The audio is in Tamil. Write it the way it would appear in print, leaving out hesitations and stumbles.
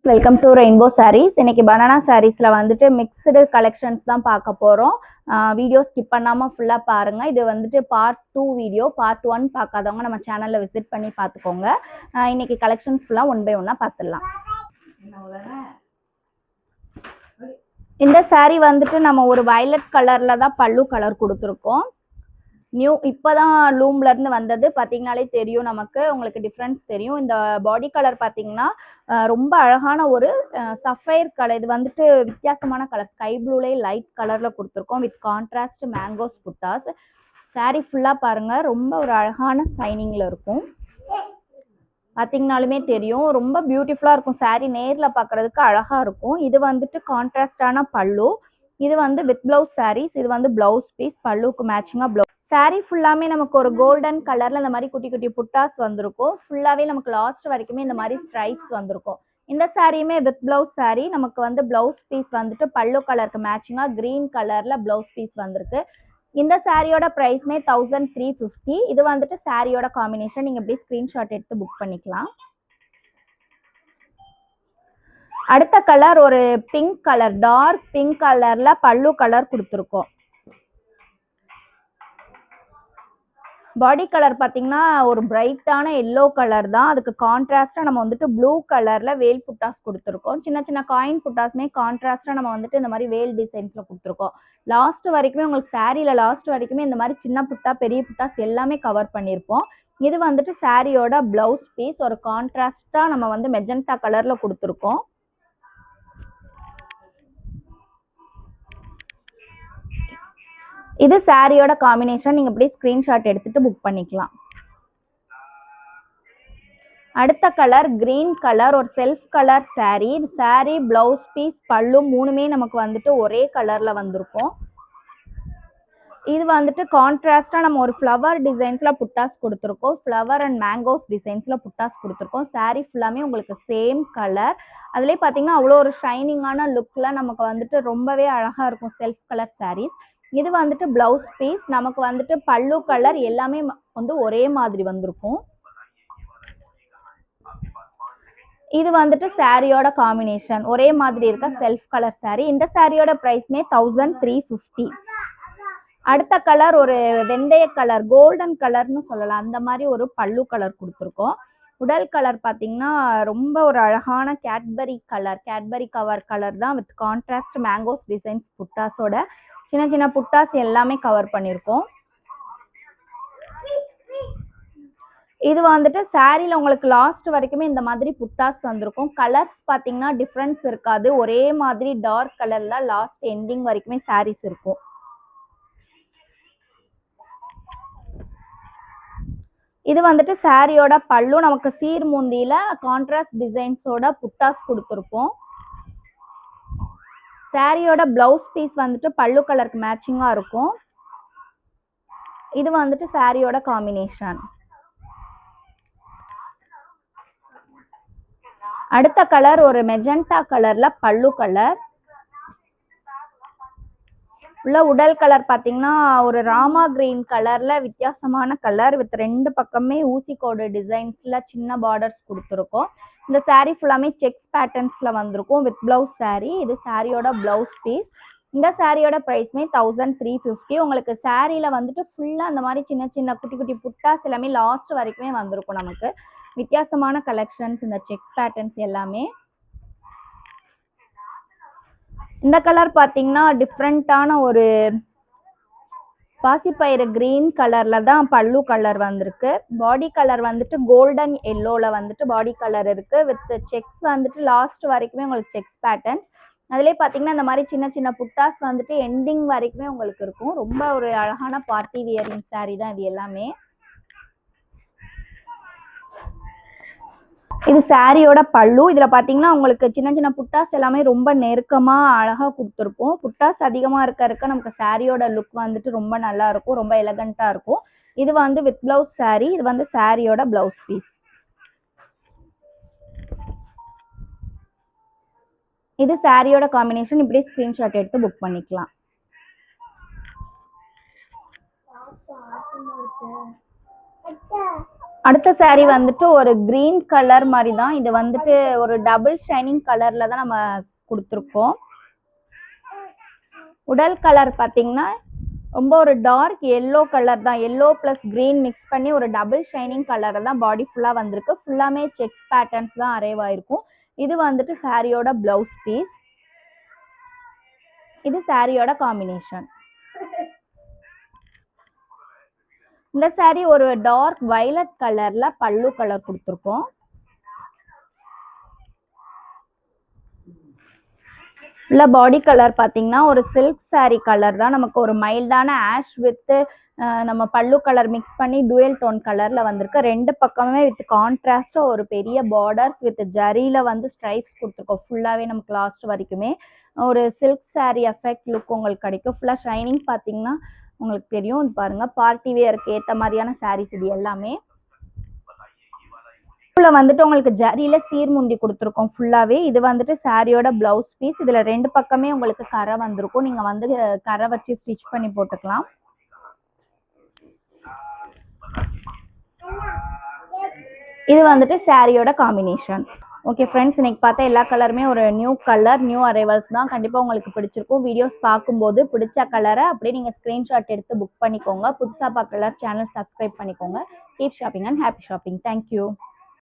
Welcome to rainbow saris. இன்னைக்கு பனானா சாரீஸ்ல வந்துட்டு மிக்ஸ்டு கலெக்ஷன்ஸ் தான் பார்க்க போறோம். வீடியோ ஸ்கிப் பண்ணாம ஃபுல்லா பாருங்க. இது வந்துட்டு பார்ட் 2 வீடியோ. பார்ட் 1 பார்க்காதவங்க நம்ம சேனல்ல விசிட் பண்ணி பார்த்துக்கோங்க. இன்னைக்கு கலெக்ஷன்ஸ் ஃபுல்லா ஒன் பை ஒன்னா பார்த்துடலாம். இந்த சாரீ வந்துட்டு நம்ம ஒரு வயலட் கலர்ல தான் பல்லு கலர் கொடுத்துருக்கோம். நியூ இப்போதான் லூம்ல இருந்து வந்தது. பார்த்தீங்கனாலே தெரியும், நமக்கு உங்களுக்கு டிஃப்ரென்ஸ் தெரியும். இந்த பாடி கலர் பார்த்தீங்கன்னா ரொம்ப அழகான ஒரு சஃபைர் கலர். இது வந்துட்டு வித்தியாசமான கலர், ஸ்கை ப்ளூலே லைட் கலர்ல கொடுத்துருக்கோம் வித் கான்ட்ராஸ்ட் மேங்கோஸ் புட்டாஸ். சாரீ ஃபுல்லா பாருங்க, ரொம்ப ஒரு அழகான ஷைனிங்ல இருக்கும். பார்த்தீங்கனாலுமே தெரியும், ரொம்ப பியூட்டிஃபுல்லா இருக்கும். சாரீ நேர்ல பார்க்கறதுக்கு அழகா இருக்கும். இது வந்துட்டு கான்ட்ராஸ்டான பல்லு. இது வந்து வித் பிளவுஸ் சாரீஸ். இது வந்து பிளவுஸ் பீஸ், பல்லுக்கு மேட்சிங்கா பிளவுஸ். சாரீ ஃபுல்லாமே நமக்கு ஒரு கோல்டன் கலர்ல இந்த மாதிரி குட்டி குட்டி புட்டாஸ் வந்திருக்கும். ஃபுல்லாவே நமக்கு லாஸ்ட் வரைக்குமே இந்த மாதிரி ஸ்ட்ரைப்ஸ் வந்திருக்கும். இந்த சாரியுமே வித் பிளவுஸ் சாரீ. நமக்கு வந்து பிளவுஸ் பீஸ் வந்துட்டு பல்லு கலருக்கு மேட்சிங்கா கிரீன் கலர்ல பிளவுஸ் பீஸ் வந்திருக்கு. இந்த சாரியோட பிரைஸ்மே 1350. இது வந்துட்டு சாரியோட காம்பினேஷன். நீங்க இப்படி ஸ்கிரீன்ஷாட் எடுத்து புக் பண்ணிக்கலாம். அடுத்த கலர் ஒரு பிங்க் கலர், டார்க் பிங்க் கலர்ல பல்லு கலர் கொடுத்துருக்கோம். பாடி கலர் பார்த்தீங்கன்னா ஒரு பிரைட்டான எல்லோ கலர் தான். அதுக்கு கான்ட்ராஸ்டா நம்ம வந்துட்டு ப்ளூ கலர்ல வேல் புட்டாஸ் கொடுத்துருக்கோம். சின்ன சின்ன காயின் புட்டாஸ்மே கான்ட்ராஸ்டா நம்ம வந்துட்டு இந்த மாதிரி வேல் டிசைன்ஸ்ல கொடுத்துருக்கோம். லாஸ்ட் வரைக்குமே உங்களுக்கு சாரீல லாஸ்ட் வரைக்குமே இந்த மாதிரி சின்ன புட்டா பெரிய புட்டாஸ் எல்லாமே கவர் பண்ணியிருப்போம். இது வந்துட்டு சாரியோட பிளவுஸ் பீஸ். ஒரு கான்ட்ராஸ்டா நம்ம வந்து மெஜந்தா கலர்ல கொடுத்துருக்கோம். இது சாரியோட காம்பினேஷன். நீங்க இப்படி ஸ்கிரீன்ஷாட் எடுத்துட்டு புக் பண்ணிக்கலாம். அடுத்த கலர் கிரீன் கலர், ஒரு self colour sari. Sari blouse piece பல்லு மூணுமே நமக்கு வந்துட்டு ஒரே கலர்ல வந்திருக்கும். இது வந்துட்டு கான்ட்ராஸ்டா நம்ம ஒரு ஃப்ளவர் டிசைன்ஸ்ல புட்டாஸ் கொடுத்துருக்கோம். ஃப்ளவர் அண்ட் மேங்கோஸ் டிசைன்ஸ்ல புட்டாஸ் கொடுத்துருக்கோம். சாரீ ஃபுல்லாமே உங்களுக்கு சேம் கலர். அதுலேயே பார்த்தீங்கன்னா அவ்வளோ ஒரு ஷைனிங்கான லுக்ல நமக்கு வந்துட்டு ரொம்பவே அழகா இருக்கும் செல்ஃப் கலர் சாரீஸ். இது வந்துட்டு பிளவுஸ் பீஸ். நமக்கு வந்துட்டு பல்லு கலர் எல்லாமே வந்து ஒரே மாதிரி வந்திருக்கும். இது வந்துட்டு சாரியோட காம்பினேஷன் ஒரே மாதிரி இருக்க செல்ஃப் கலர் சாரீ. இந்த சாரியோட பிரைஸ்மே 1350. அடுத்த கலர் ஒரு வெந்தய கலர், கோல்டன் கலர்னு சொல்லலாம். அந்த மாதிரி ஒரு பல்லு கலர் கொடுத்துருக்கோம். உடல் கலர் பார்த்தீங்கன்னா ரொம்ப ஒரு அழகான Cadbury colour, Cadbury cover colour தான் வித் கான்ட்ராஸ்ட் மேங்கோஸ் டிசைன்ஸ் புட்டாஸோட. சின்ன சின்ன புட்டாஸ் எல்லாமே கவர் பண்ணியிருக்கோம். இது வந்துட்டு சாரியில் உங்களுக்கு லாஸ்ட் வரைக்குமே இந்த மாதிரி புட்டாஸ் வந்திருக்கும். கலர்ஸ் பார்த்தீங்கன்னா டிஃப்ரென்ஸ் இருக்காது, ஒரே மாதிரி டார்க் கலர்ல லாஸ்ட் எண்டிங் வரைக்குமே சாரீஸ் இருக்கும். இது வந்துட்டு சாரியோட பல்லு. நமக்கு சீர்முந்தியில கான்ட்ராஸ்ட் டிசைன்ஸோட புட்டாஸ் கொடுத்துருப்போம். சாரியோட பிளவுஸ் பீஸ் வந்துட்டு பல்லு கலருக்கு மேட்சிங்கா இருக்கும். இது வந்துட்டு சாரியோட காம்பினேஷன். அடுத்த கலர் ஒரு மெஜந்தா கலர்ல பல்லு கலர். உள்ள உடல் கலர் பார்த்தீங்கன்னா ஒரு ராமா கிரீன் கலர்ல வித்தியாசமான கலர் வித் ரெண்டு பக்கமே ஊசிக்கோடு டிசைன்ஸ்ல சின்ன பார்டர்ஸ் கொடுத்துருக்கோம். இந்த சாரீ ஃபுல்லாமே செக்ஸ் பேட்டர்ன்ஸ்ல வந்திருக்கும் வித் பிளவுஸ் சாரீ. இது சாரியோட பிளவுஸ் பீஸ். இந்த சாரியோட பிரைஸ்மே 1350. உங்களுக்கு சாரியில வந்துட்டு ஃபுல்லா அந்த மாதிரி சின்ன சின்ன குட்டி குட்டி புட்டாஸ் எல்லாமே லாஸ்ட் வரைக்குமே வந்திருக்கும். நமக்கு வித்தியாசமான கலெக்ஷன்ஸ் இந்த செக்ஸ் பேட்டர்ன்ஸ் எல்லாமே. இந்த கலர் பார்த்தீங்கன்னா டிஃப்ரெண்டான ஒரு பாசிப்பயிறு கிரீன் கலர்ல தான் பல்லு கலர் வந்திருக்கு. பாடி கலர் வந்துட்டு கோல்டன் எல்லோல வந்துட்டு பாடி கலர் இருக்கு வித் செக்ஸ் வந்துட்டு லாஸ்ட் வரைக்குமே உங்களுக்கு செக்ஸ் பேட்டர்ன். அதுலேயே பார்த்தீங்கன்னா இந்த மாதிரி சின்ன சின்ன புட்டாஸ் வந்துட்டு எண்டிங் வரைக்குமே உங்களுக்கு இருக்கும். ரொம்ப ஒரு அழகான பார்ட்டி வியரிங் சாரீ தான் இது எல்லாமே. இது சாரியோட பல்லு. இதுல பாத்தீங்கன்னா உங்களுக்கு சின்ன சின்ன புட்டாஸ் எல்லாமே ரொம்ப நெருக்கமா அழகா கொடுத்துருப்போம். புட்டாஸ் அதிகமா இருக்க நமக்கு சாரியோட லுக் வந்துட்டு ரொம்ப நல்லா இருக்கும், ரொம்ப எலகண்டா இருக்கும். இது வந்து வித் பிளவுஸ் சாரீ. இது வந்து சாரியோட பிளவுஸ் பீஸ். இது சாரியோட காம்பினேஷன். இப்படி ஸ்கிரீன்ஷாட் எடுத்து புக் பண்ணிக்கலாம். அடுத்த saree வந்துட்டு ஒரு கிரீன் கலர் மாதிரி தான். இது வந்துட்டு ஒரு டபுள் ஷைனிங் கலர்ல தான் நம்ம கொடுத்துருக்கோம். உடல் கலர் பார்த்தீங்கன்னா ரொம்ப ஒரு டார்க் எல்லோ கலர் தான். எல்லோ ப்ளஸ் கிரீன் மிக்ஸ் பண்ணி ஒரு டபுள் ஷைனிங் கலர் தான் பாடி ஃபுல்லாக வந்திருக்கு. ஃபுல்லாமே செக்ஸ் பேட்டர்ன்ஸ் தான் அரைவ் ஆயிருக்கும். இது வந்துட்டு சாரியோட பிளவுஸ் பீஸ். இது சாரியோட காம்பினேஷன். இந்த saree ஒரு டார்க் வயலட் கலர்ல பல்லு கலர் கொடுத்துருக்கோம். இல்ல பாடி கலர் பாத்தீங்கன்னா ஒரு சில்க் saree கலர் தான். நமக்கு ஒரு மைல்டான ஆஷ் வித் நம்ம பல்லு கலர் மிக்ஸ் பண்ணி டூயல் டோன் கலர்ல வந்திருக்கு. ரெண்டு பக்கமே வித் கான்ட்ராஸ்டா ஒரு பெரிய பார்டர்ஸ் வித் ஜரியில வந்து ஸ்ட்ரைப்ஸ் கொடுத்துருக்கோம். ஃபுல்லாவே நமக்கு லாஸ்ட் வரைக்குமே ஒரு சில்க் saree எஃபெக்ட் லுக் உங்களுக்கு கிடைக்கும். ஃபுல்லா ஷைனிங் பாத்தீங்கன்னா உங்களுக்கு தெரியும். இது பாருங்க பார்ட்டி வேருக்கு ஏத்த மாதிரியான சாரீஸ் இது எல்லாமே. வந்துட்டு உங்களுக்கு ஜரியில சீர்முந்தி கொடுத்துருக்கோம் ஃபுல்லாவே. இது வந்துட்டு சாரியோட பிளவுஸ் பீஸ். இதுல ரெண்டு பக்கமே உங்களுக்கு கரை வந்திருக்கும். நீங்க வந்து கரை வச்சு ஸ்டிச் பண்ணி போட்டுக்கலாம். இது வந்துட்டு சாரியோட காம்பினேஷன். ஓகே ஃப்ரெண்ட்ஸ், இன்னைக்கு பார்த்தா எல்லா கலருமே ஒரு நியூ கலர், நியூ அரைவல்ஸ் தான். கண்டிப்பாக உங்களுக்கு பிடிச்சிருக்கும். வீடியோஸ் பார்க்கும்போது பிடிச்ச கலரை அப்படியே நீங்கள் ஸ்க்ரீன்ஷாட் எடுத்து புக் பண்ணிக்கோங்க. புதுசாக பார்க்கலர் சேனல் சப்ஸ்கிரைப் பண்ணிக்கோங்க. Keep shopping and happy shopping. Thank you.